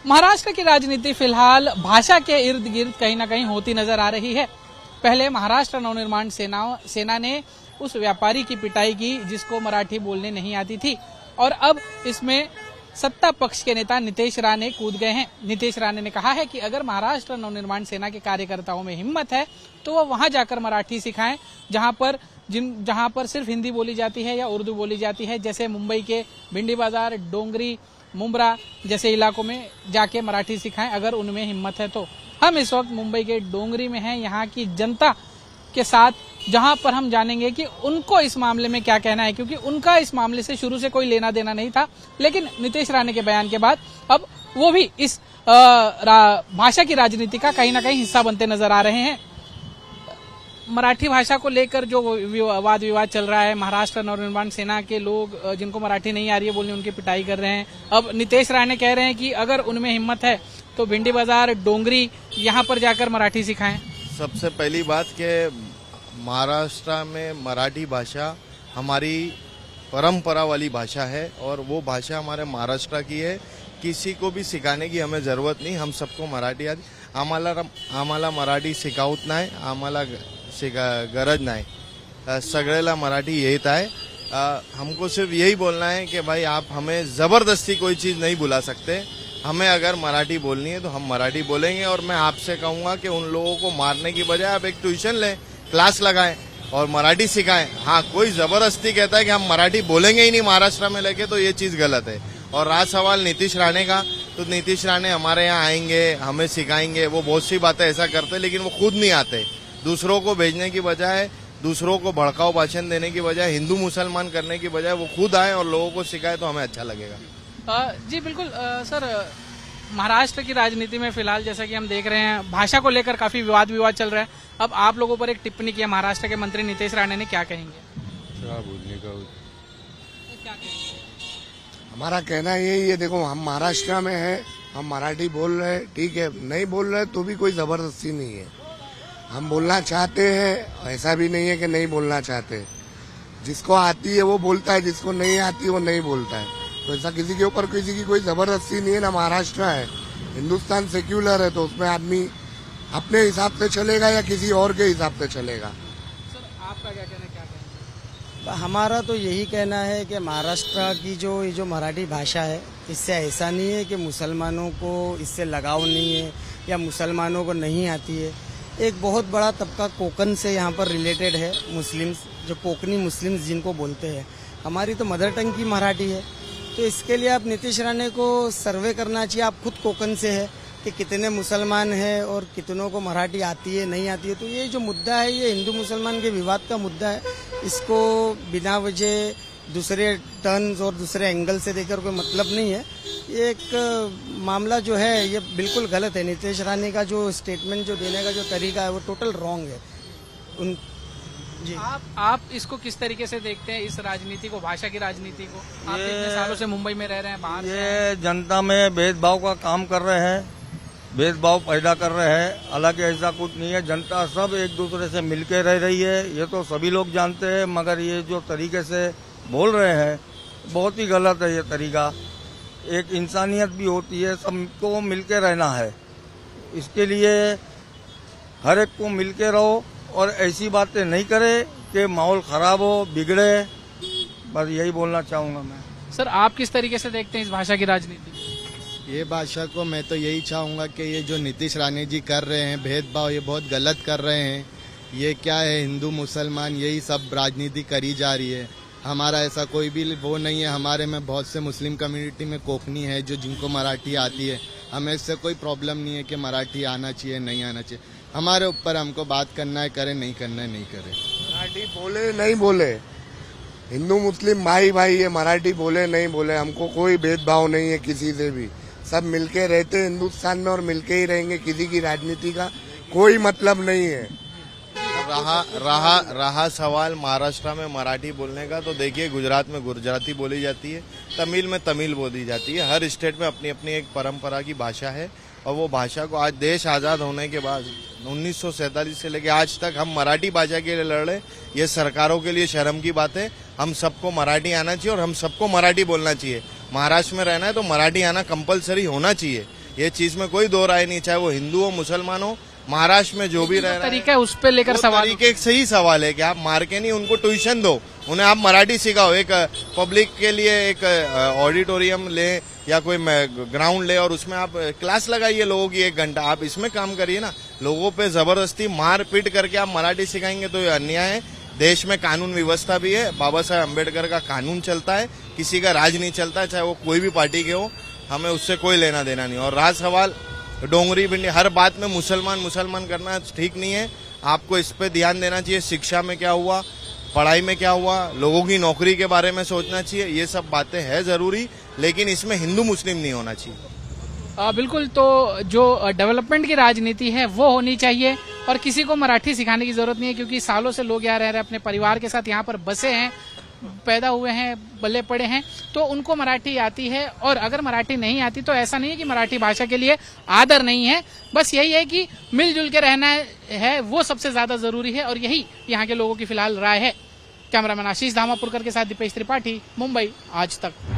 महाराष्ट्र की राजनीति फिलहाल भाषा के इर्द गिर्द कहीं ना कहीं होती नजर आ रही है। पहले महाराष्ट्र नवनिर्माण सेना ने उस व्यापारी की पिटाई की जिसको मराठी बोलने नहीं आती थी, और अब इसमें सत्ता पक्ष के नेता नितेश राणे कूद गए हैं। नितेश राणे ने कहा है कि अगर महाराष्ट्र नवनिर्माण सेना के कार्यकर्ताओं में हिम्मत है तो वह वहां जाकर मराठी सिखाएं जहां पर सिर्फ हिंदी बोली जाती है या उर्दू बोली जाती है, जैसे मुंबई के भिंडी बाजार, डोंगरी, मुंब्रा जैसे इलाकों में जाके मराठी सिखाएं अगर उनमें हिम्मत है तो। हम इस वक्त मुंबई के डोंगरी में हैं, यहाँ की जनता के साथ, जहां पर हम जानेंगे कि उनको इस मामले में क्या कहना है, क्योंकि उनका इस मामले से शुरू से कोई लेना देना नहीं था, लेकिन नितेश राणे के बयान के बाद अब वो भी इस भाषा की राजनीति का कहीं ना कहीं हिस्सा बनते नजर आ रहे हैं। मराठी भाषा को लेकर जो वाद विवाद चल रहा है, महाराष्ट्र नवनिर्माण सेना के लोग जिनको मराठी नहीं आ रही है बोलने, उनकी पिटाई कर रहे हैं। अब नितेश राणे कह रहे हैं कि अगर उनमें हिम्मत है तो भिंडी बाजार, डोंगरी यहाँ पर जाकर मराठी सिखाएं। सबसे पहली बात कि महाराष्ट्र में मराठी भाषा हमारी परंपरा वाली भाषा है और वो भाषा हमारे महाराष्ट्र की है। किसी को भी सिखाने की हमें जरूरत नहीं, हम सबको मराठी आती। आम्हाला मराठी शिकावत नाही, आम्हाला गरज नाही, सगळेला मराठी येत आहे। हमको सिर्फ यही बोलना है कि भाई आप हमें जबरदस्ती कोई चीज नहीं बुला सकते। हमें अगर मराठी बोलनी है तो हम मराठी बोलेंगे, और मैं आपसे कहूंगा कि उन लोगों को मारने की बजाय आप एक ट्यूशन लें, क्लास लगाएं और मराठी सिखाएं। हाँ, कोई जबरदस्ती कहता है कि हम मराठी बोलेंगे ही नहीं महाराष्ट्र में लेके, तो ये चीज गलत है। और रहा सवाल नीतीश राणे का, तो नीतीश राणे हमारे यहाँ आएंगे, हमें सिखाएंगे, वो बहुत सी बातें ऐसा करते, लेकिन वो खुद नहीं आते। दूसरों को भेजने की बजाय, दूसरों को भड़काऊ भाषण देने की बजाय, हिंदू मुसलमान करने की बजाय वो खुद आए और लोगों को सिखाए तो हमें अच्छा लगेगा। जी बिल्कुल सर, महाराष्ट्र की राजनीति में फिलहाल जैसा कि हम देख रहे हैं भाषा को लेकर काफी विवाद चल रहा है। अब आप लोगों पर एक टिप्पणी किया महाराष्ट्र के मंत्री नितेश राणे ने, क्या कहेंगे? क्या बोलने का क्या कहेंगे? हमारा कहना यही है, देखो हम महाराष्ट्र में हैं, हम मराठी बोल रहे हैं, ठीक है, नहीं बोल रहे तो भी कोई जबरदस्ती नहीं है। हम बोलना चाहते हैं, ऐसा भी नहीं है कि नहीं बोलना चाहते। जिसको आती है वो बोलता है, जिसको नहीं आती वो नहीं बोलता है। तो ऐसा किसी के ऊपर किसी की कोई जबरदस्ती नहीं है ना। महाराष्ट्र है, हिंदुस्तान सेक्युलर है, तो उसमें आदमी अपने हिसाब से चलेगा या किसी और के हिसाब से चलेगा। सर आपका क्या कहना है, क्या कहेंगे? हमारा तो यही कहना है कि महाराष्ट्र की जो मराठी भाषा है, इससे ऐसा नहीं है कि मुसलमानों को इससे लगाव नहीं है या मुसलमानों को नहीं आती है। एक बहुत बड़ा तबका कोकन से यहाँ पर रिलेटेड है, मुस्लिम्स, जो कोकनी मुस्लिम्स जिनको बोलते हैं। हमारी तो मदर टंग की मराठी है, तो इसके लिए आप नीतीश राणे को सर्वे करना चाहिए। आप खुद कोकन से है कि कितने मुसलमान हैं और कितनों को मराठी आती है, नहीं आती है। तो ये जो मुद्दा है, ये हिंदू मुसलमान के विवाद का मुद्दा है। इसको बिना वजह दूसरे टर्न्स और दूसरे एंगल से देखकर कोई मतलब नहीं है। ये एक मामला जो है ये बिल्कुल गलत है। नितेश राणे का जो स्टेटमेंट जो देने का जो तरीका है वो टोटल रॉन्ग है। जी आप इसको किस तरीके से देखते हैं, इस राजनीति को, भाषा की राजनीति को? आप इतने सालों से मुंबई में रह रहे हैं, बाहर ये जनता में भेदभाव का काम कर रहे हैं, भेदभाव पैदा कर रहे हैं। हालांकि ऐसा कुछ नहीं है, जनता सब एक दूसरे से मिलकर रह रही है, ये तो सभी लोग जानते हैं। मगर ये जो तरीके से बोल रहे हैं बहुत ही गलत है ये तरीका। एक इंसानियत भी होती है, सबको मिलकर रहना है। इसके लिए हर एक को मिलकर रहो और ऐसी बातें नहीं करे कि माहौल खराब हो, बिगड़े। बस यही बोलना चाहूंगा मैं। सर आप किस तरीके से देखते हैं इस भाषा की राजनीति? ये भाषा को मैं तो यही चाहूंगा कि ये जो नीतीश राणे जी कर रहे हैं भेदभाव, ये बहुत गलत कर रहे हैं। ये क्या है, हिंदू मुसलमान यही सब राजनीति करी जा रही है। हमारा ऐसा कोई भी वो नहीं है। हमारे में बहुत से मुस्लिम कम्युनिटी में कोकनी है जो जिनको मराठी आती है। हमें इससे कोई प्रॉब्लम नहीं है कि मराठी आना चाहिए, नहीं आना चाहिए। हमारे ऊपर, हमको बात करना है करें, नहीं करना है नहीं करें। मराठी बोले नहीं बोले, हिंदू मुस्लिम भाई भाई है, मराठी बोले नहीं बोले, हमको कोई भेदभाव नहीं है किसी से भी। सब मिलके रहते हैं हिंदुस्तान में और मिलके ही रहेंगे। किसी की राजनीति का कोई मतलब नहीं है। रहा सवाल महाराष्ट्र में मराठी बोलने का, तो देखिए गुजरात में गुजराती बोली जाती है, तमिल में तमिल बोली जाती है। हर स्टेट में अपनी अपनी एक परंपरा की भाषा है, और वो भाषा को आज देश आज़ाद होने के बाद 1947 से लेकर आज तक हम मराठी भाषा के लिए लड़ रहे। ये सरकारों के लिए शर्म की बात है। हम सबको मराठी आना चाहिए और हम सबको मराठी बोलना चाहिए। महाराष्ट्र में रहना है तो मराठी आना कंपलसरी होना चाहिए। ये चीज में कोई दो राय नहीं, चाहे वो हिंदू हो मुसलमान हो, महाराष्ट्र में जो भी रह रहा तरीका है उस पे लेकर वो सवाल तरीके एक सही सवाल है कि आप मार के नहीं, उनको ट्यूशन दो, उन्हें आप मराठी सिखाओ, एक पब्लिक के लिए एक ऑडिटोरियम ले या कोई ग्राउंड ले और उसमें आप क्लास लगाइए लोगों की 1 घंटा, आप इसमें काम करिए ना। लोगों पे जबरदस्ती मार पीट करके आप मराठी सिखाएंगे तो ये अन्याय है। देश में कानून व्यवस्था भी है, बाबा साहेब अम्बेडकर का कानून चलता है, किसी का राज नहीं चलता है, चाहे वो कोई भी पार्टी के हो, हमें उससे कोई लेना देना नहीं। और राज सवाल डोंगरी भिंडी हर बात में मुसलमान मुसलमान करना ठीक नहीं है। आपको इस पे ध्यान देना चाहिए, शिक्षा में क्या हुआ, पढ़ाई में क्या हुआ, लोगों की नौकरी के बारे में सोचना चाहिए। ये सब बातें है जरूरी, लेकिन इसमें हिंदू मुस्लिम नहीं होना चाहिए। बिल्कुल, तो जो डेवलपमेंट की राजनीति है वो होनी चाहिए और किसी को मराठी सिखाने की जरूरत नहीं है, क्योंकि सालों से लोग यहाँ रह रहे हैं, अपने परिवार के साथ यहाँ पर बसे हैं, पैदा हुए हैं, बल्ले पड़े हैं, तो उनको मराठी आती है। और अगर मराठी नहीं आती तो ऐसा नहीं है कि मराठी भाषा के लिए आदर नहीं है, बस यही है कि मिलजुल के रहना है, वो सबसे ज्यादा जरूरी है और यही यहाँ के लोगों की फिलहाल राय है। कैमरामैन आशीष धामापुरकर के साथ दीपेश त्रिपाठी, मुंबई आज तक।